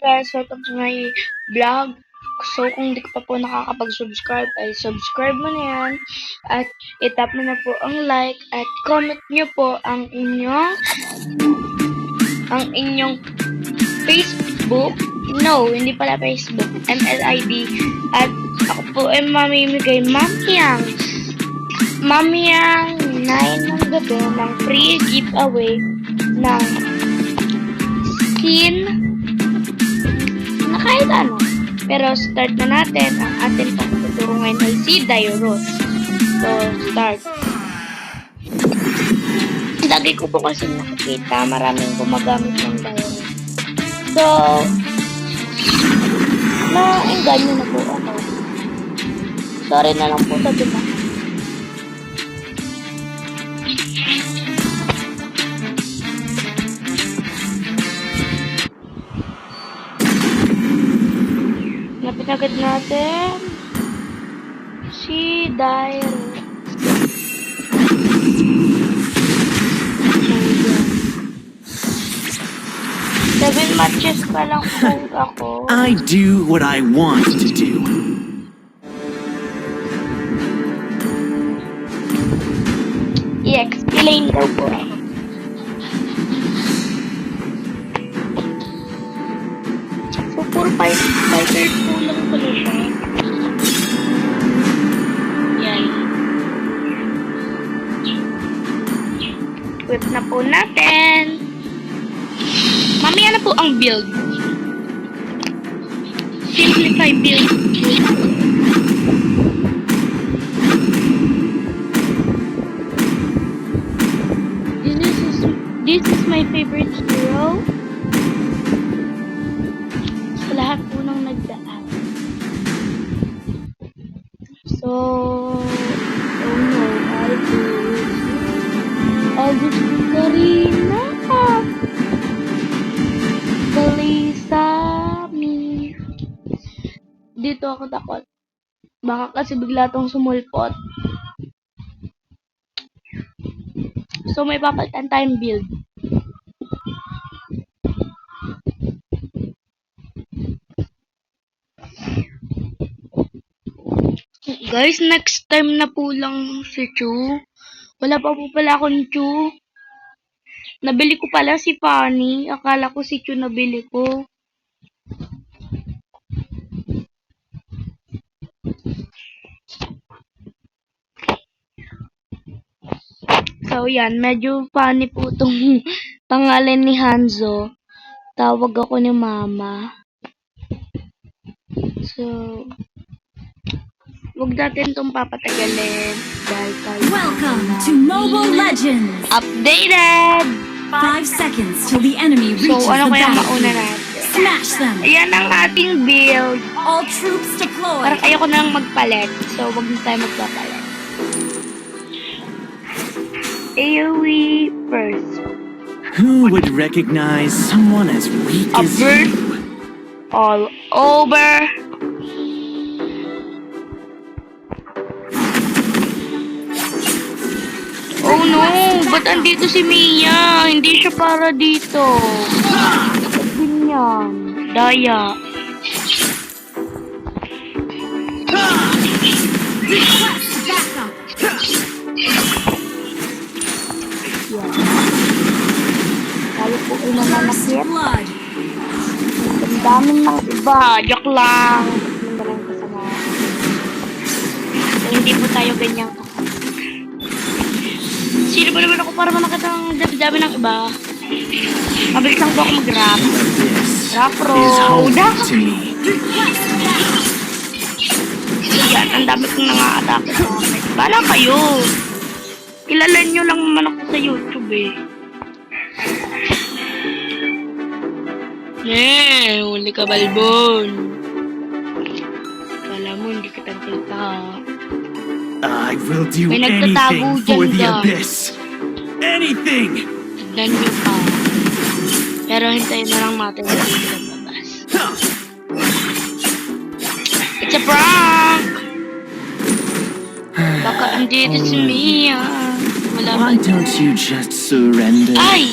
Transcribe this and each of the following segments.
guys, welcome to my vlog. So kung di ka pa po nakakapag-subscribe ay subscribe mo na yan at itap mo na po ang like at comment nyo po ang inyong Facebook. No, hindi pala Facebook. MLID. At ako po ay mamimigay Mamiyang 9 ng gabi ng free giveaway ng skin na kahit ano. Pero start na natin. Ang ating pagtuturo ngayon ay si Dairos. So, start. Lagi ko po kasi nakikita maraming gumagamit ng Dairos. So, na-engganyo na po ako. Sorry na lang po sa diba. Lapit agad natin si Dairos. 7 matches pa lang po ako. I do what I want to do. I-explain daw po ako. So, puro fighter po lang pala siya. Yan. Equip na po natin. Mamaya na po ang build. Simplify build. This is my favorite hero. Sa lahat po ng nagdaan. So, oh no, I'll just Karina. Kalisami. Dito ako takot. Baka kasi bigla tong sumulpot. So, may papalitan tayong build. Guys, next time na po lang si Chu. Wala pa po pala akong Chu. Nabili ko pala si Fanny. Akala ko si Chu nabili ko. So, yan. Medyo funny po itong pangalan ni Hanzo. Tawag ako ni Mama. So, huwag natin itong papatagalin. Dahil tayo Welcome to Mobile Legends! updated! 5 seconds till the enemy reaches So, ano the kaya mauna battlefield. natin? Smash them! Ayan ang ating build. All troops deployed! Parang ayoko na lang magpalit. So, wag na tayo magpapalit. AoE first. Who would recognize someone as weak A as burst you? all over. Oh no! Ba't andito si Mia? Hindi siya para dito. Ba't ganyan? Daya. Request backup! Tayo po ay nananakit. Blood! Ang dami ng iba. Joke lang. Maraming kasama. So, hindi po tayo ganyang sino ba naman ako para manakit ang dami ng iba? Mabilis lang po ako mag-rap. This Rap is home road. to me. Request backup! Yan, ang dami kong nang-a-atake sa akin. Bala kayo. Kilala nyo lang naman ako sa YouTube eh. Huli ka balbon. Kala mo, hindi ka tagkita. I will do May nagtatago anything for dyan, the guys. abyss. Anything! Tignan nyo pa. Pero hintayin na lang natin na dito sa labas. It's a prank! Baka andito si Mia. Wala ba? Why don't you just surrender? Ay!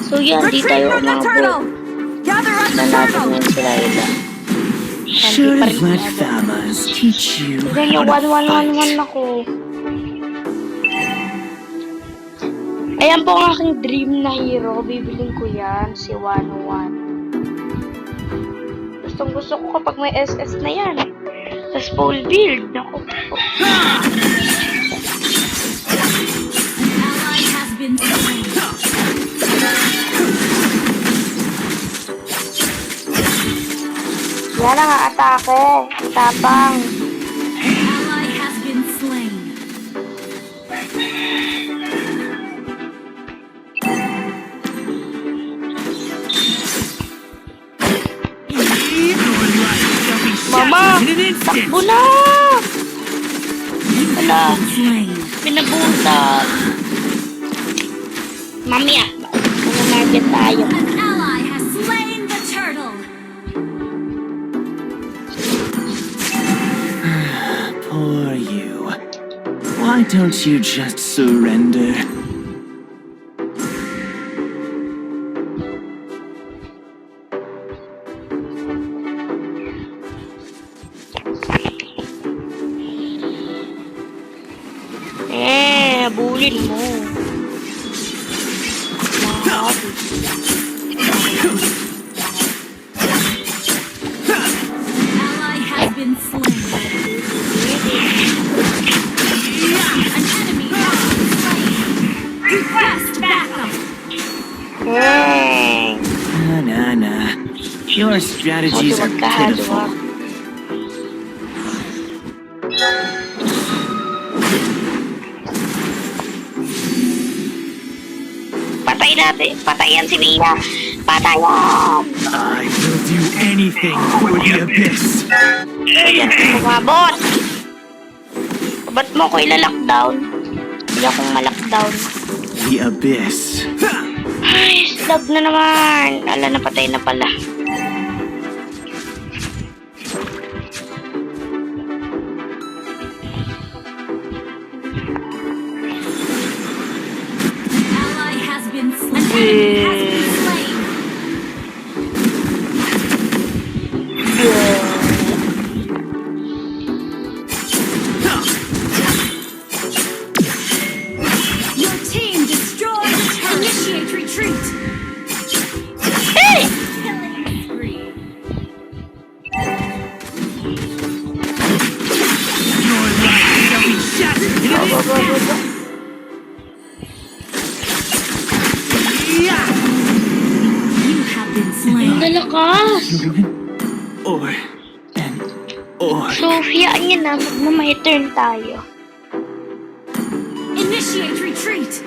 So yan, di Retreat tayo from the umabot. turtle. Gather up the Nanalo turtle. ngayon sila ila. Should have let Thamas teach you Tignan nyo, how to 1-1-1-1 fight. ako. Ayan po ang aking dream na hero. Bibiling ko yan, si 101. Gustong gusto ko kapag may SS na yan. Tapos full build. Naku. An ally has been slain. Yan ang atake. Ang tapang. An ally has been slain. Mama! In an instant. Takbo na! Wala. Slain. Pinabutas. Mamaya. Mag-market tayo. An ally has slain the turtle. Poor you. Why don't you just surrender? Bulin mo. Mahal. Ally has been slain. An enemy has been slain. Request backup. Hey. Nah. Your strategies are pitiful. Patay natin. Patayan si Mia. Patayan. I will do anything for the abyss. Ayan, kumabot. Ba't mo ko ila-lockdown? Hindi akong ma-lockdown. The abyss. Ay, stab na naman. Ala, napatay na pala. Ally has been slain. An enemy has been slain. Your team destroyed the turret. Initiate retreat. Hey! Killing spree. Your life shall be shattered in an Go, go, go, go. You have been slain. Nalakas. Or Sofia, yan na. Magmamay turn tayo. Initiate retreat.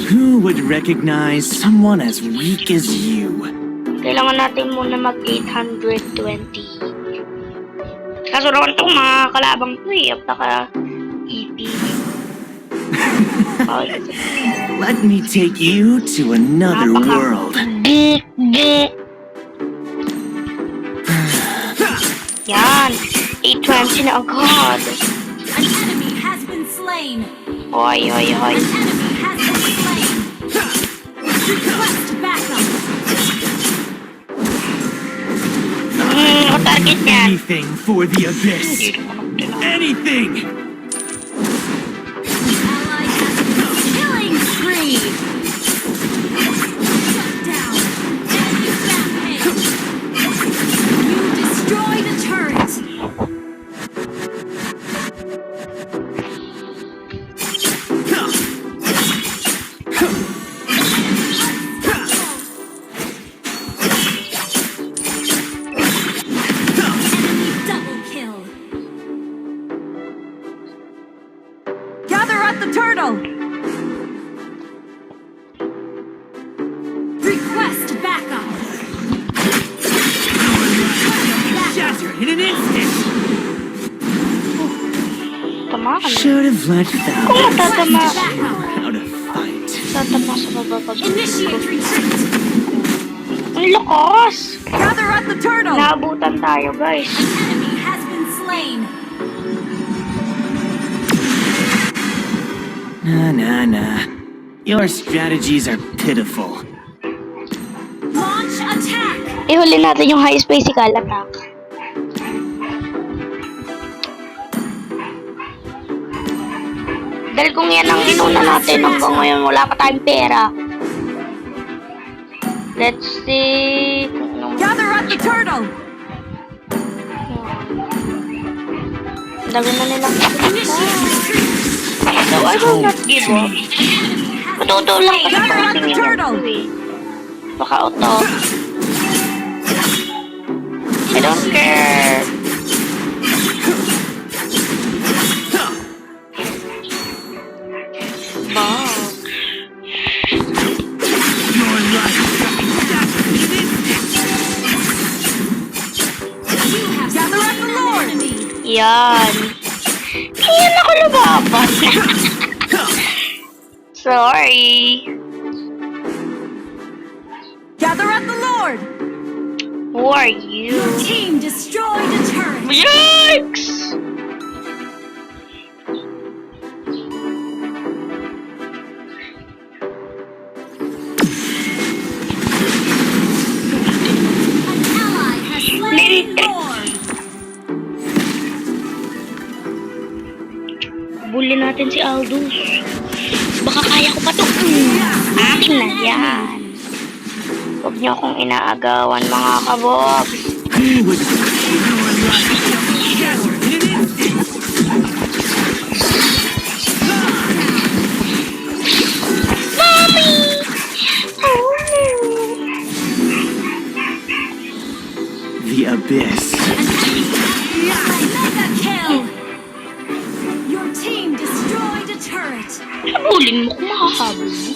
who would recognize someone as weak as you? Kailangan natin muna mag 820. Kaso naman itong mga kalabang ko eh. Apaka EP. Okay. Let me take you to another world. Yan. 820 na agad. An enemy has been slain. Hoy, hoy, hoy. An enemy has been slain. Request backup. O target niya. Anything for the abyss. Hindi naman ako tinawag. Anything! Ally has been killing spree. Shut down. Enemy rampage. You destroy the turret. Enemy double kill. Gather at the turtle. Request backup. Shattered in an instant! Tama ka na. Should have let them Kung matatama. Request backup. how to fight. Tatama sa baba pag Initiate retreat. Ang lakas! Gather up the turtle! Naabutan tayo, guys. An enemy has been slain. Nah. Your strategies are pitiful. Launch attack! Ihuli natin yung high physical attack. Dahil kung yan ang inuna natin hanggang ngayon wala pa tayong pera. Let's see kung anong... Gather up the turtle! Ang dami na nilang pakita. So, I will not give up. Matuto lang kasi pangsingin yan ko eh. Baka auto. I don't care. Wow. Gather up the Lord! Yan. Yan ako lumaban. Sorry. Gather up the Lord! Who are you? Your team destroyed a turret! Yikes! An ally has slain the Lord! Bully natin si Aldous. Baka kaya ko pa to. Akin na yan. Huwag niyo akong inaagawan, mga kabog. Who would Mommy! Oh. the abyss? Mega kill! Your team destroyed a turret! Habulin mo kung makahabol mo.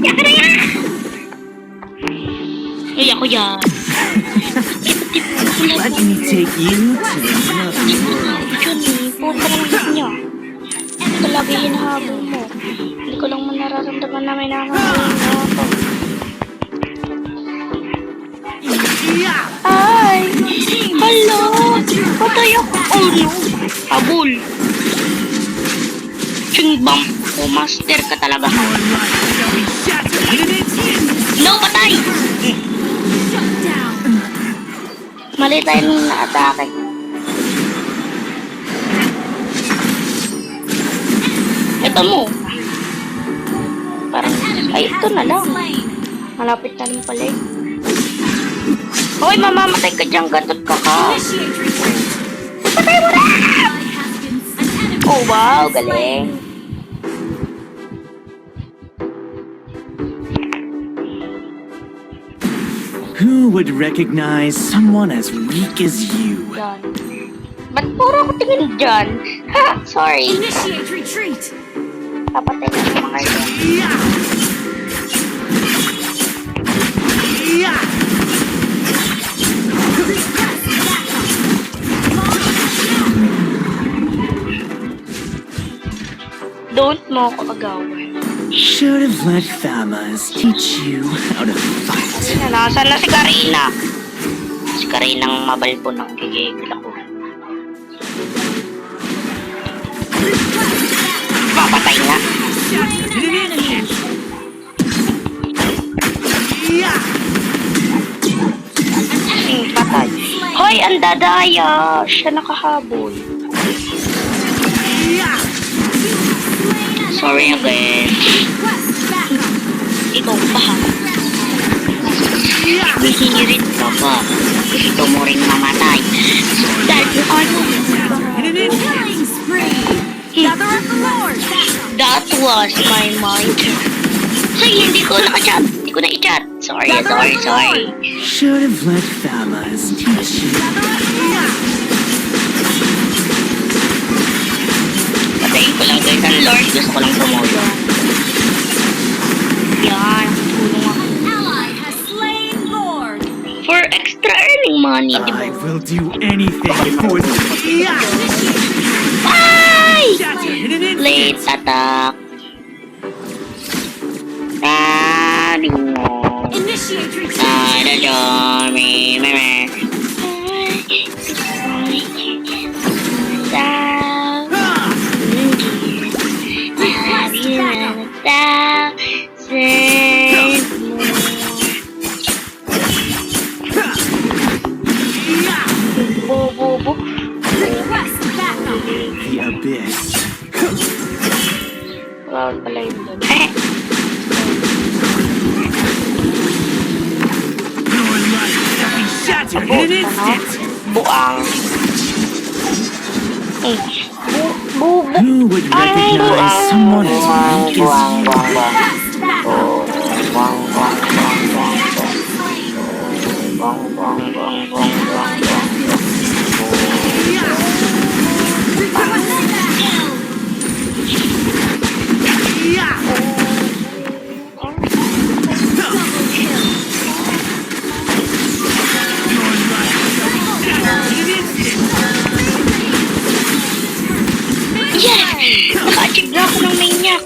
Yaka na yan! Ay, ako yan. Let me take you to another world. Johnny, puta naman sa niya. Ito lagi hinahabol mo. Hindi ko lang man nararamdaman na may nakakaroon na ako. Ay! Hello! Patay ako! Oh no! Habol! Chingbang! Oh, master ka talaga. No, patay! Shut down! Mali tayo nung na-atake. Ito mo. Parang, ay, ito na lang. Slain! Malapit na rin pala eh. Hoy, mamamatay ka dyan. Gatot ka ka. Initiate retreat! Patay mo na! Ally has been an enemy Oh, wow. has been slain. Galing. Who would recognize someone as weak as you? Yan. Ba't puro ako tingin dyan? Ha! Sorry. Initiate retreat! Papatay na yung mga yun. Request backup! Launch attack! Don't mo ako agawan. Should have let Famas teach you how to fight. Nasaan na si Karina? Si Karina ang mabalpo ng gigigil ako. Papatay nga. Patay. Hoy, ang dadaya. Siya nakahabol. Sorry again. Request backup! Ikaw pa ha. Hihirit ka pa. Gusto mo rin mamatay. Dahil ano? Killing spree! Gather up the Lord! That was my mind. Say, hindi ko naka-chat. Hindi ko na-i-chat. Sorry. Should have let Famas teach you. Patayin ko lang guys ang Lord. Gusto ko lang tumulong. Yan. Tulong ako. Ally has slain Lord! For extra earning money, di ba? I will do anything for the. Ay! Slain late attack. Initiate retreat. Request backup. The abyss. Bawal pala yun doon. Your life shall be shattered in an instant. Buang. Who would recognize someone as weak as you? Request backup. Yes! Naka-achieve na ako ng maniac.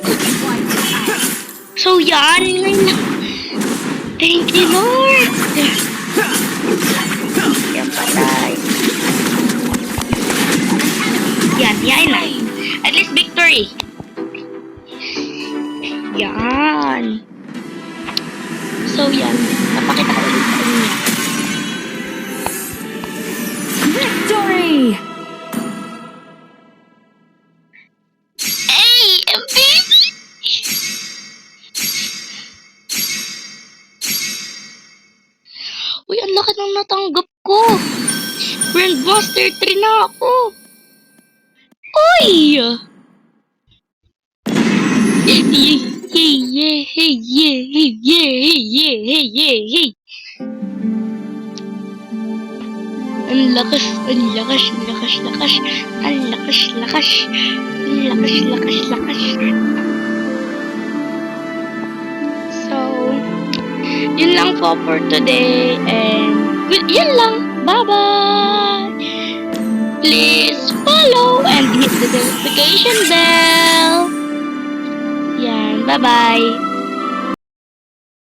So yan. Thank you, Lord. Yan patay. Yan na. At least victory. Yan. So yan. Napakita ko ulit sa inyo. Victory! Hey, MVP! Uy, ang laki ng natanggap ko. Grandmaster 3 na ako. Uy! Hey. Ang lakas. So, yun lang po for today. And, yun lang. Bye-bye! Please follow and hit the notification bell. Yan, bye-bye.